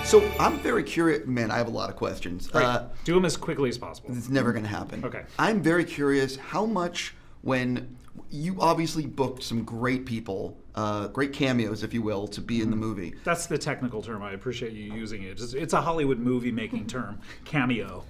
So I'm very curious. Man, I have a lot of questions. Right. Do them as quickly as possible. It's never going to happen. Okay. I'm very curious how much, when you obviously booked some great people, great cameos, if you will, to be in the movie. That's the technical term. I appreciate you using it. It's a Hollywood movie-making term, cameo.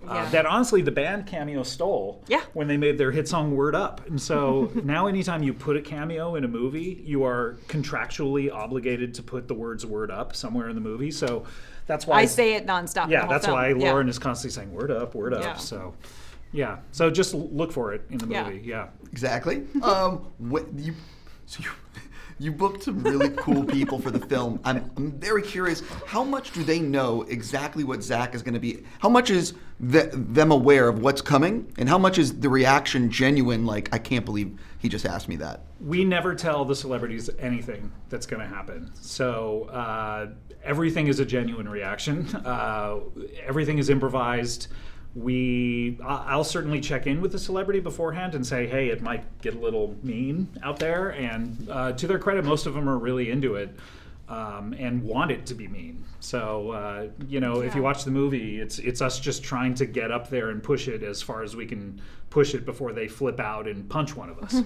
That honestly the band Cameo stole when they made their hit song Word Up. And so now anytime you put a cameo in a movie, you are contractually obligated to put the words Word Up somewhere in the movie. So that's why I say it nonstop. Yeah, that's why Lauren Yeah. is constantly saying Word Up, Word Up. Yeah. So yeah. So just look for it in the movie. Yeah. Exactly. You booked some really cool people for the film. I'm very curious, how much do they know exactly what Zach is going to be? How much is them aware of what's coming? And how much is the reaction genuine, like, I can't believe he just asked me that? We never tell the celebrities anything that's going to happen. So everything is a genuine reaction. Everything is improvised. I'll certainly check in with the celebrity beforehand and say, hey, it might get a little mean out there. And to their credit, most of them are really into it and want it to be mean. So, if you watch the movie, it's us just trying to get up there and push it as far as we can push it before they flip out and punch one of us.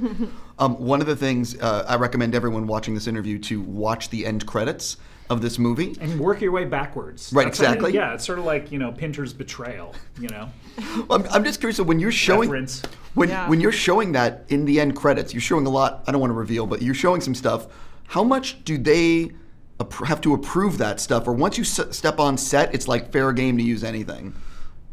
One of the things I recommend everyone watching this interview to watch the end credits of this movie. And work your way backwards. Right, exactly. It's sort of like, Pinter's Betrayal, I'm just curious, so when you're showing Reference. when you're showing that in the end credits, you're showing a lot, I don't want to reveal, but you're showing some stuff. How much do they have to approve that stuff? Or once you step on set, it's like fair game to use anything?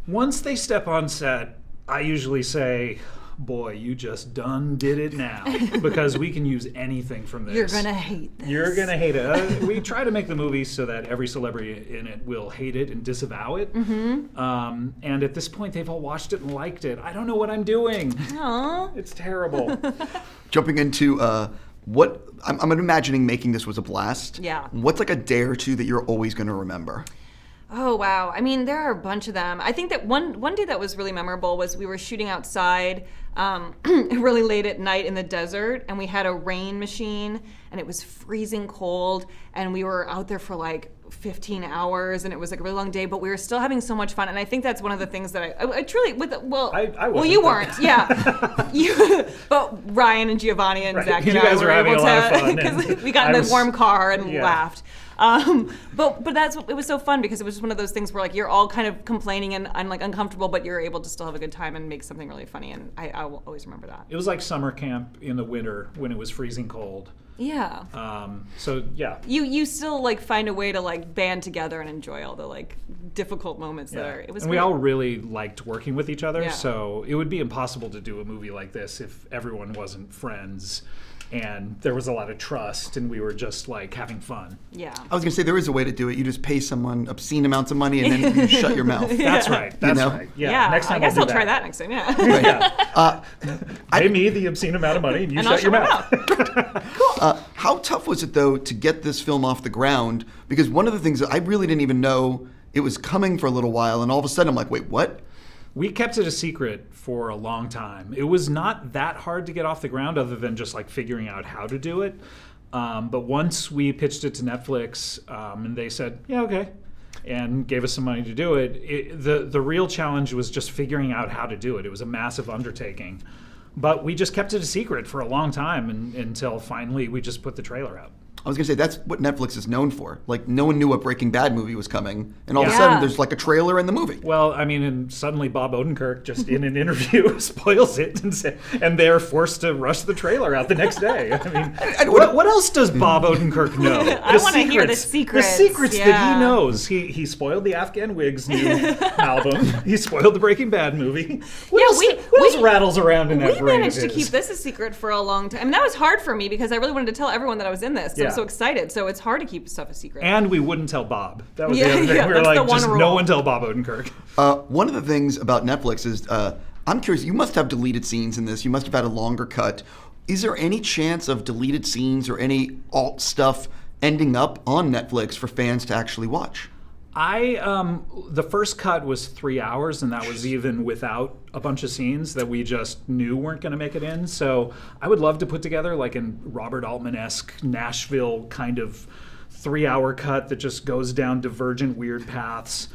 Once they step on set, I usually say, boy, you just done did it now, because we can use anything from this. You're gonna hate this. You're gonna hate it. We try to make the movie so that every celebrity in it will hate it and disavow it. Mm-hmm. And at this point, they've all watched it and liked it. I don't know what I'm doing. Aww. It's terrible. Jumping into what I'm imagining making this was a blast. Yeah. What's like a day or two that you're always going to remember? Oh, wow. I mean, there are a bunch of them. I think that one day that was really memorable was we were shooting outside really late at night in the desert, and we had a rain machine, and it was freezing cold, and we were out there for like 15 hours, and it was like a really long day, but we were still having so much fun. And I think that's one of the things that I truly, I well, you weren't, but Ryan and Giovanni and Zach and You I guys were were having able a lot of fun, because we got in the warm car and laughed. But it was so fun because it was just one of those things where like you're all kind of complaining and like uncomfortable, but you're able to still have a good time and make something really funny. And I will always remember that. It was like summer camp in the winter when it was freezing cold. Yeah. So yeah. You still like find a way to like band together and enjoy all the like difficult moments that are. It was. And we all really liked working with each other. Yeah. So it would be impossible to do a movie like this if everyone wasn't friends. And there was a lot of trust, and we were just like having fun. Yeah. I was going to say there is a way to do it. You just pay someone obscene amounts of money and then you shut your mouth. That's right. That's right. Yeah. Next time I guess I'll I'll try that next time. Yeah. Right. Pay me the obscene amount of money, and you shut your mouth. Cool. How tough was it though to get this film off the ground? Because one of the things that I really didn't even know it was coming for a little while, and all of a sudden I'm like, wait, what? We kept it a secret for a long time. It was not that hard to get off the ground other than just like figuring out how to do it. But once we pitched it to Netflix and they said, yeah, okay, and gave us some money to do it, the real challenge was just figuring out how to do it. It was a massive undertaking. But we just kept it a secret for a long time until finally we just put the trailer out. I was going to say, that's what Netflix is known for. Like, no one knew a Breaking Bad movie was coming, and all of a sudden there's like a trailer in the movie. Well, I mean, and suddenly Bob Odenkirk just in an interview spoils it, and they're forced to rush the trailer out the next day. I mean, what else does Bob Odenkirk know? I want to hear the secrets. The secrets that he knows. He spoiled the Afghan Wigs new album. He spoiled the Breaking Bad movie. What else rattles around in that brain? We managed to keep this a secret for a long time. I mean, that was hard for me because I really wanted to tell everyone that I was in this. So I'm so excited. So it's hard to keep stuff a secret. And we wouldn't tell Bob. That was the other thing. We were like, just no one tell Bob Odenkirk. One of the things about Netflix is, I'm curious, you must have deleted scenes in this. You must have had a longer cut. Is there any chance of deleted scenes or any alt stuff ending up on Netflix for fans to actually watch? The first cut was 3 hours, and that was even without a bunch of scenes that we just knew weren't going to make it in. So I would love to put together like a Robert Altman-esque Nashville kind of 3-hour cut that just goes down divergent weird paths.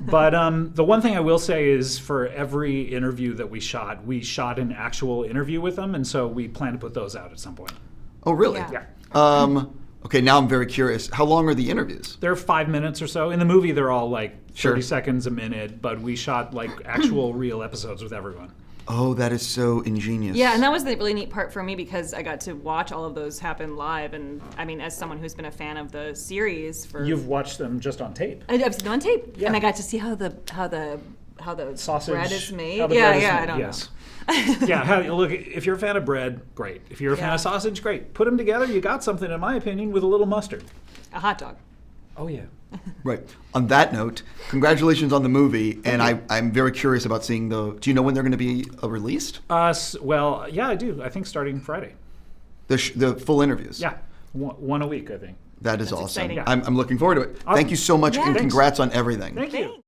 But the one thing I will say is for every interview that we shot an actual interview with them, and so we plan to put those out at some point. Oh, really? Yeah. Okay, now I'm very curious. How long are the interviews? They're 5 minutes or so. In the movie, they're all like 30 Sure. seconds, a minute, but we shot like actual real episodes with everyone. Oh, that is so ingenious. Yeah, and that was the really neat part for me because I got to watch all of those happen live. And I mean, as someone who's been a fan of the series for You've watched them just on tape. I've seen them on tape, Yeah. and I got to see how the Sausage. bread is made. How the bread is made, I don't yes. know. Yeah, look, if you're a fan of bread, great. If you're a fan Yeah. of sausage, great. Put them together, you got something, in my opinion, with a little mustard. A hot dog. Oh, yeah. Right. On that note, congratulations on the movie, and I'm very curious about seeing do you know when they're going to be released? Well, yeah, I do. I think starting Friday. The full interviews? Yeah, one a week, I think. That is That's awesome. exciting. I'm looking forward to it. Awesome. Thank you so much, Yeah. and Thanks. congrats on everything. Thank you. Thanks.